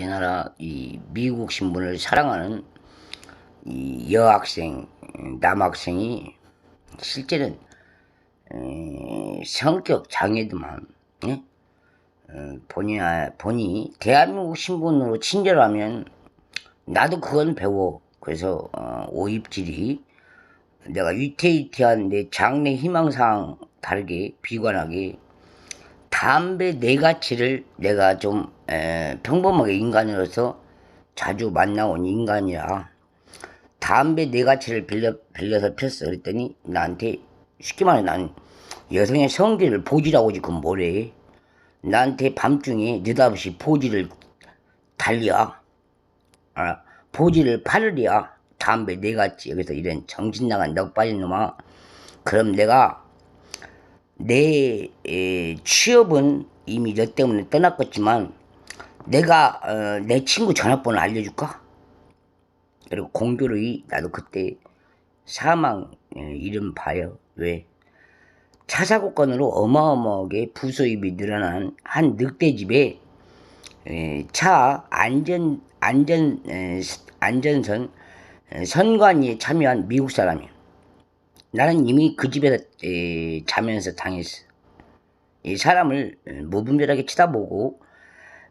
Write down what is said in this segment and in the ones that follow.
우리나라 이 미국 신분을 사랑하는 이 여학생, 남학생이 실제는 성격 장애도만, 예? 본이 대한민국 신분으로 친절하면 나도 그건 배워. 그래서 오입질이 내가 위태위태한 내 장래 희망사항 다르게 비관하게 담배 네 가치를 내가 좀 평범하게 인간으로서 자주 만나온 인간이라 담배 네 가치를 빌려서 폈어. 그랬더니 나한테 쉽게 말해 난 여성의 성기를 보지라고 지금 뭐래. 나한테 밤중에 느닷없이 포지를 달려. 포지를 팔으랴. 담배 네 가치. 여기서 이런 정신 나간 넋 빠진 놈아. 그럼 내가 내 취업은 이미 너 때문에 떠났겠지만 내가 내 친구 전화번호 알려줄까? 그리고 공교로이 나도 그때 사망 이름 봐요. 왜? 차 사고 건으로 어마어마하게 부수입이 늘어난 한 늑대집에 차 안전선 선관위에 참여한 미국 사람이야. 나는 이미 그 집에서 자면서 당했어. 이 사람을 무분별하게 쳐다보고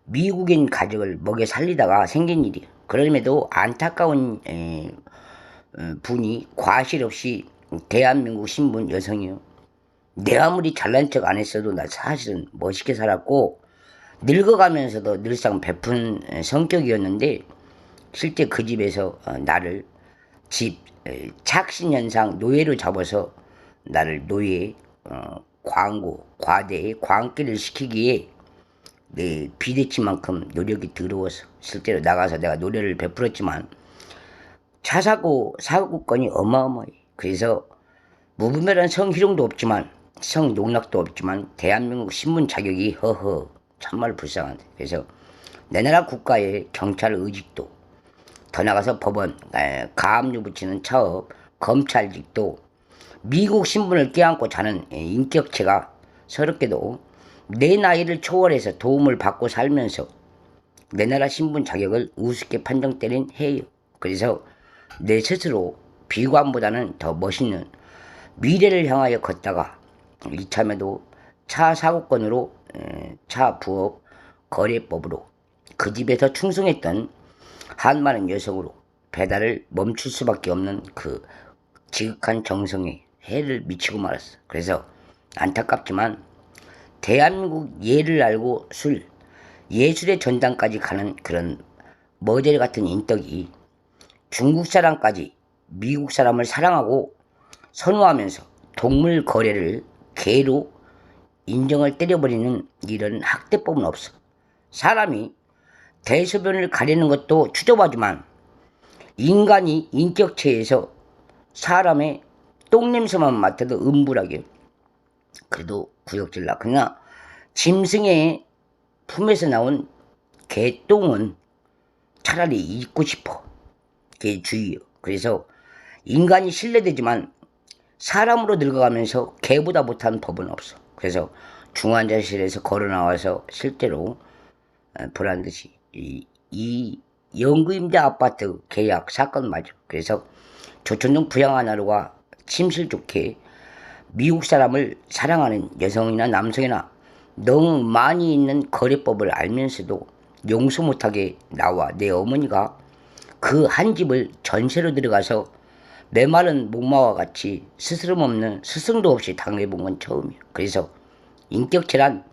미국인 가족을 먹여 살리다가 생긴 일이야. 그럼에도 안타까운 분이 과실 없이 대한민국 신분 여성이요. 내 아무리 잘난 척 안 했어도 나 사실은 멋있게 살았고 늙어가면서도 늘상 베푼 성격이었는데 실제 그 집에서 나를 착신현상 노예로 잡아서 나를 노예 과대에 광기를 시키기에 내 비대치만큼 노력이 더러워서 실제로 나가서 내가 노래를 베풀었지만 차 사고건이 어마어마해. 그래서 무분별한 성희롱도 없지만 성농락도 없지만 대한민국 신분 자격이 참말 불쌍한데. 그래서 내 나라 국가의 경찰 의식도 더 나가서 법원, 가압류 붙이는 차업, 검찰직도 미국 신분을 껴안고 자는 인격체가 서럽게도 내 나이를 초월해서 도움을 받고 살면서 내 나라 신분 자격을 우습게 판정때린 해요. 그래서 내 스스로 비관보다는 더 멋있는 미래를 향하여 걷다가 이참에도 차 사고건으로 차 부업 거래법으로 그 집에서 충성했던 한많은 여성으로 배달을 멈출 수밖에 없는 그 지극한 정성에 해를 미치고 말았어. 그래서 안타깝지만 대한민국 예를 알고 예술의 전당까지 가는 그런 머저리 같은 인덕이 중국 사람까지 미국 사람을 사랑하고 선호하면서 동물 거래를 개로 인정을 때려버리는 이런 학대법은 없어. 사람이 대소변을 가리는 것도 추접하지만 인간이 인격체에서 사람의 똥냄새만 맡아도 음불하게 그래도 구역질나. 그러나 짐승의 품에서 나온 개똥은 차라리 잊고 싶어. 그게 주의요. 그래서 인간이 신뢰되지만 사람으로 늙어가면서 개보다 못한 법은 없어. 그래서 중환자실에서 걸어 나와서 실제로 보란 듯이 이 연구임대 아파트 계약 사건 맞아. 그래서 조천동 부양한 하루가 침실 좋게 미국 사람을 사랑하는 여성이나 남성이나 너무 많이 있는 거래법을 알면서도 용서 못하게 나와 내 어머니가 그 한 집을 전세로 들어가서 메마른 목마와 같이 스스럼 없는 스승도 없이 당해본 건 처음이에요. 그래서 인격체란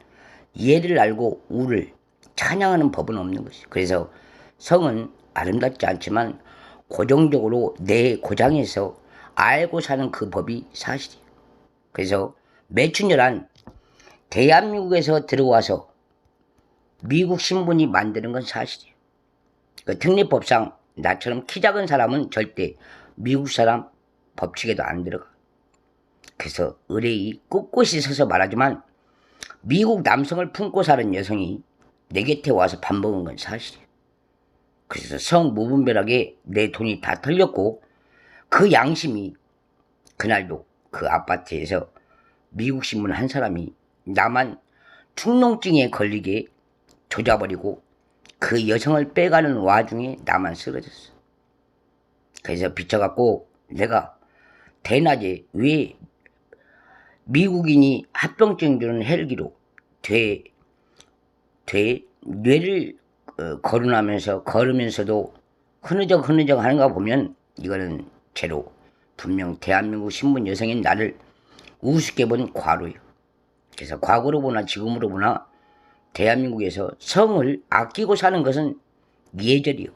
예를 알고 우를 찬양하는 법은 없는 것이에요. 그래서 성은 아름답지 않지만 고정적으로 내 고장에서 알고 사는 그 법이 사실이에요. 그래서 매춘열한 대한민국에서 들어와서 미국 신분이 만드는 건 사실이에요. 그 특례법상 나처럼 키 작은 사람은 절대 미국 사람 법칙에도 안 들어가. 그래서 의뢰이 꿋꿋이 서서 말하지만 미국 남성을 품고 사는 여성이 내 곁에 와서 밥 먹은 건 사실이에요. 그래서 성무분별하게 내 돈이 다 털렸고 그 양심이 그날도 그 아파트에서 미국 신문 한 사람이 나만 축농증에 걸리게 조져버리고 그 여성을 빼가는 와중에 나만 쓰러졌어. 그래서 비춰갖고 내가 대낮에 왜 미국인이 합병증 주는 헬기로 뇌를 걸으면서도 흐느적 하는가 보면 이거는 제로 분명 대한민국 신분 여성인 나를 우습게 본 과로요. 그래서 과거로 보나 지금으로 보나 대한민국에서 성을 아끼고 사는 것은 예절이요.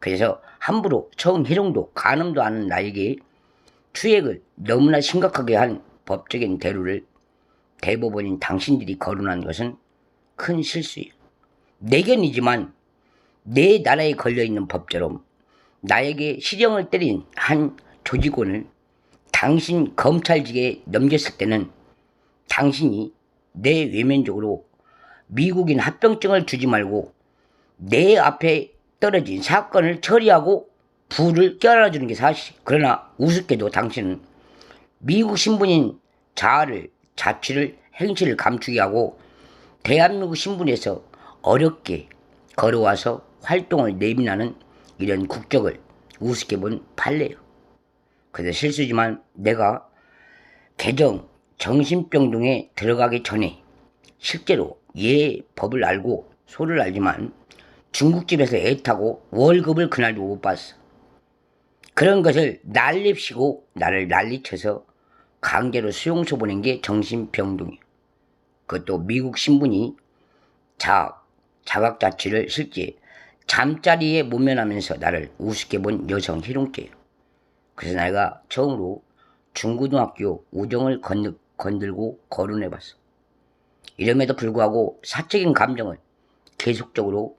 그래서 함부로 성희롱도 간음도 하는 나에게 추액을 너무나 심각하게 한 법적인 대로를 대법원인 당신들이 거론한 것은 큰 실수예요. 내견이지만 내 나라에 걸려있는 법처럼 나에게 시정을 때린 한 조직원을 당신 검찰직에 넘겼을 때는 당신이 내 외면적으로 미국인 합병증을 주지 말고 내 앞에 떨어진 사건을 처리하고 부를 껴안아주는 게 사실. 그러나 우습게도 당신은 미국 신분인 자취를 행실을 감추게 하고 대한민국 신분에서 어렵게 걸어와서 활동을 내민하는 이런 국적을 우습게 본 판례예요. 그래서 실수지만 내가 개정 정신병동에 들어가기 전에 실제로 법을 알고 소를 알지만 중국집에서 애 타고 월급을 그날도 못 받았어. 그런 것을 난립시고 나를 난리쳐서 강제로 수용소 보낸 게 정신병동이에요. 그것도 미국 신분이 자각자치를 실제 잠자리에 모면하면서 나를 우습게 본 여성 희롱죄예요. 그래서 내가 처음으로 중고등학교 우정을 건들고 거론해봤어. 이름에도 불구하고 사적인 감정을 계속적으로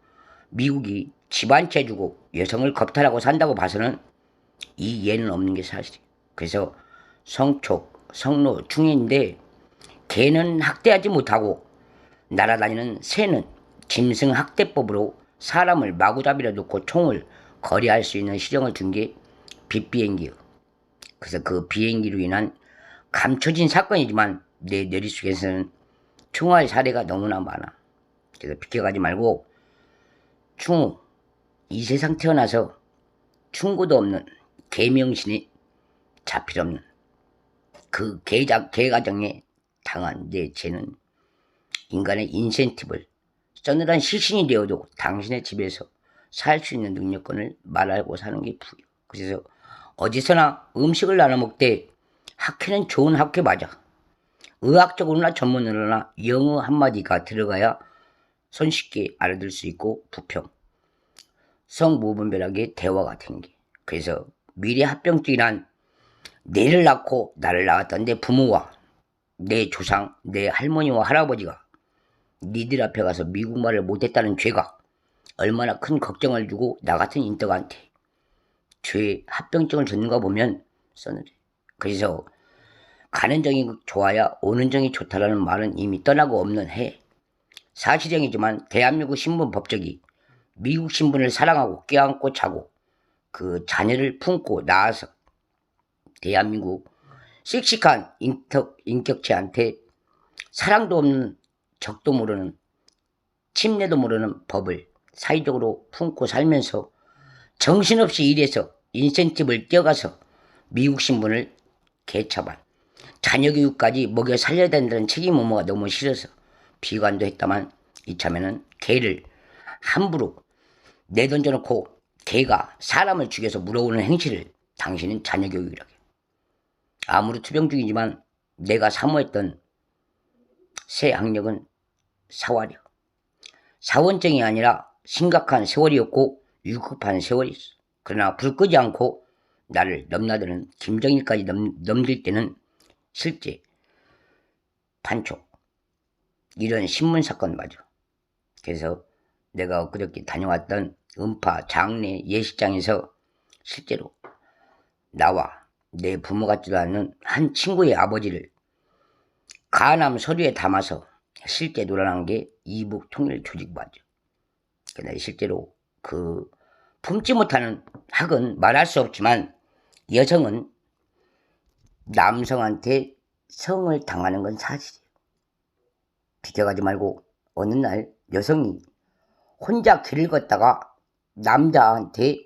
미국이 집 한 채 주고 여성을 겁탈하고 산다고 봐서는 이 예는 없는 게 사실이에요. 그래서 성촉, 성노, 충인인데 개는 학대하지 못하고 날아다니는 새는 짐승학대법으로 사람을 마구잡이로 놓고 총을 거래할 수 있는 시정을 준 게 빅비행기예요. 그래서 그 비행기로 인한 감춰진 사건이지만 내 뇌리 속에서는 충할 사례가 너무나 많아. 그래서 비켜가지 말고 충우, 이 세상 태어나서 충고도 없는 개명신이 잡힐 없는 그 개가정에 당한 내 죄는 인간의 인센티브를 서늘한 시신이 되어도 당신의 집에서 살 수 있는 능력권을 말하고 사는 게 부요. 그래서 어디서나 음식을 나눠 먹되 학회는 좋은 학회 맞아. 의학적으로나 전문으로나 영어 한마디가 들어가야 손쉽게 알아들 수 있고 부평, 성무분별하게 대화가 생기. 그래서 미래 합병증이란 내를 낳고 나를 낳았던 내 부모와 내 조상, 내 할머니와 할아버지가 니들 앞에 가서 미국말을 못했다는 죄가 얼마나 큰 걱정을 주고 나 같은 인덕한테 죄 합병증을 줬는가 보면 써늘해. 그래서 가는 정이 좋아야 오는 정이 좋다라는 말은 이미 떠나고 없는 해. 사실형이지만 대한민국 신분 법적이 미국 신분을 사랑하고 껴안고 자고 그 자녀를 품고 낳아서 대한민국 씩씩한 인격체한테 사랑도 없는 적도 모르는 침례도 모르는 법을 사회적으로 품고 살면서 정신없이 일해서 인센티브를 떼어가서 미국 신분을 개차반 자녀 교육까지 먹여 살려야 된다는 책임 의무가 너무 싫어서 비관도 했다만 이참에는 개를 함부로 내던져놓고 개가 사람을 죽여서 물어오는 행실을 당신은 자녀 교육이라고 해요. 아무리 투병 중이지만 내가 사모했던 새 학력은 사활이요. 사원증이 아니라 심각한 세월이었고 위급한 세월이었어. 그러나 불 끄지 않고 나를 넘나드는 김정일까지 넘길 때는 실제 판촉 이런 신문사건 맞아. 그래서 내가 엊그저께 다녀왔던 음파 장례 예식장에서 실제로 나와 내 부모 같지도 않은 한 친구의 아버지를 가남 서류에 담아서 실제 논란한 게 이북 통일 조직 맞아. 근데 실제로 그 품지 못하는 학은 말할 수 없지만 여성은 남성한테 성을 당하는 건 사실이에요. 비켜가지 말고 어느 날 여성이 혼자 길을 걷다가 남자한테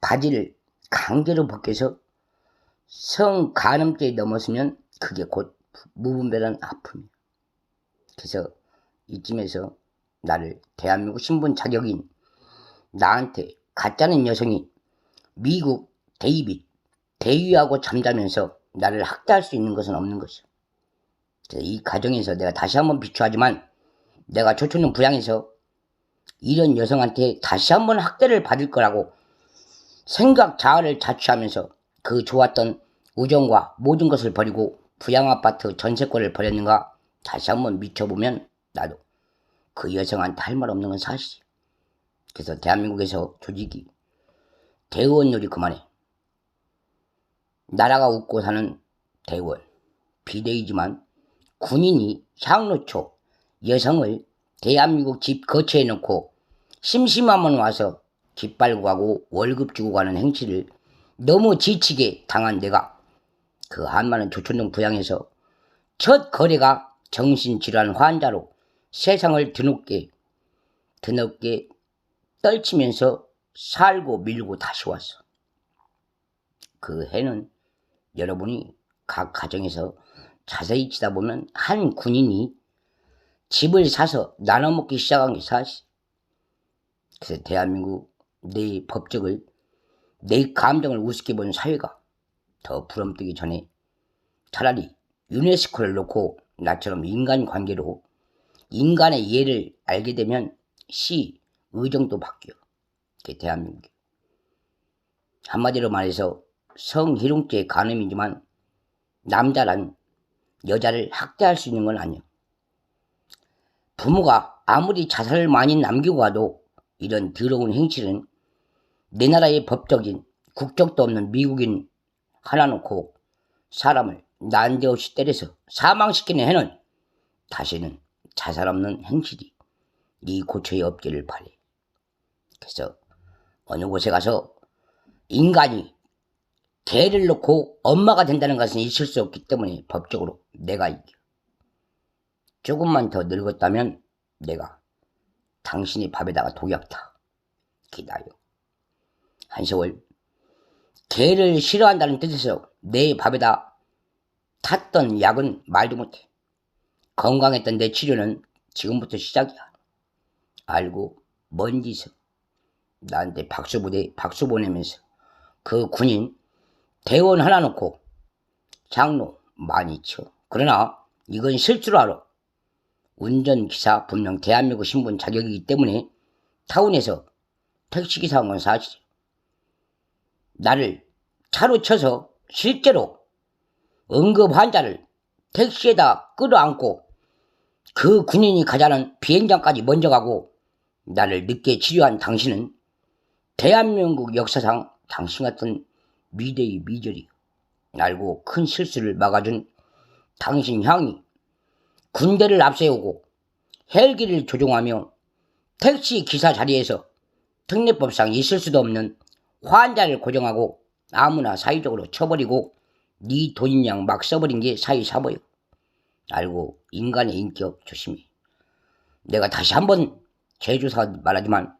바지를 강제로 벗겨서 성간음죄에 넘었으면 그게 곧 무분별한 아픔이야. 그래서 이쯤에서 나를 대한민국 신분 자격인 나한테 가짜는 여성이 미국 데이빗 대위하고 잠자면서 나를 학대할 수 있는 것은 없는 것이야. 이 과정에서 내가 다시 한번 비추하지만 내가 조초는 부양해서 이런 여성한테 다시 한번 학대를 받을 거라고 생각 자아를 자취하면서 그 좋았던 우정과 모든 것을 버리고 부양아파트 전세권을 버렸는가 다시 한번 미쳐보면 나도 그 여성한테 할 말 없는 건 사실이야. 그래서 대한민국에서 조직이 대의원 요리 그만해. 나라가 웃고 사는 대의원 비대위지만 군인이 향로초 여성을 대한민국 집 거처에 놓고 심심하면 와서 깃발고 가고 월급 주고 가는 행치를 너무 지치게 당한 내가 그 한마는 조촌동 부양에서 첫 거래가 정신질환 환자로 세상을 드높게 떨치면서 살고 밀고 다시 왔어. 그 해는 여러분이 각 가정에서 자세히 치다보면 한 군인이 집을 사서 나눠 먹기 시작한 게 사실. 그래서 대한민국 내 법적을 내 감정을 우습게 보는 사회가 더 부름뜨기 전에 차라리 유네스코를 놓고 나처럼 인간관계로 인간의 이해를 알게 되면 시 의정도 바뀌어. 그게 대한민국이. 한마디로 말해서 성희롱죄 간음이지만 남자란 여자를 학대할 수 있는 건 아니야. 부모가 아무리 자살을 많이 남기고 가도 이런 더러운 행실은 내 나라의 법적인 국적도 없는 미국인 하나 놓고 사람을 난데없이 때려서 사망시키는 해는 다시는 자살 없는 행실이 네 고초에 없기를 바래. 그래서 어느 곳에 가서 인간이 개를 놓고 엄마가 된다는 것은 있을 수 없기 때문에 법적으로 내가 이겨. 조금만 더 늙었다면 내가 당신의 밥에다가 독약 타. 기다려. 한세월 개를 싫어한다는 뜻에서 내 밥에다 탔던 약은 말도 못해. 건강했던 내 치료는 지금부터 시작이야. 알고 먼 짓을 나한테 박수 보내면서 그 군인 대원 하나 놓고 장로 많이 쳐. 그러나 이건 실수로 알아. 운전기사 분명 대한민국 신분 자격이기 때문에 타운에서 택시기사 한 건 사실이야. 나를 차로 쳐서 실제로 응급 환자를 택시에다 끌어안고 그 군인이 가자는 비행장까지 먼저 가고 나를 늦게 치료한 당신은 대한민국 역사상 당신 같은 미대의 미절이 알고 큰 실수를 막아준 당신 향이 군대를 앞세우고 헬기를 조종하며 택시 기사 자리에서 특례법상 있을 수도 없는 환자를 고정하고 아무나 사회적으로 쳐버리고 네 돈인 양 막 써버린 게 사회사보여. 알고 인간의 인격 조심해. 내가 다시 한번 제조사 말하지만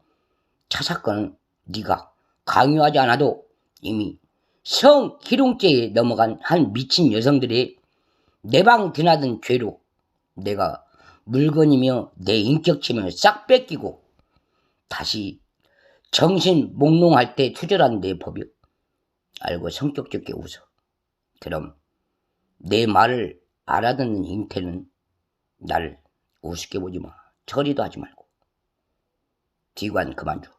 차 사건은 네가 강요하지 않아도 이미 성희롱죄에 넘어간 한 미친 여성들의 내방 드나든 죄로 내가 물건이며 내 인격체며 싹 뺏기고 다시 정신 몽롱할 때 투절한 내 법이요. 알고 성격 좋게 웃어. 그럼 내 말을 알아듣는 인태는 나를 우습게 보지 마. 처리도 하지 말고. 기관 그만둬.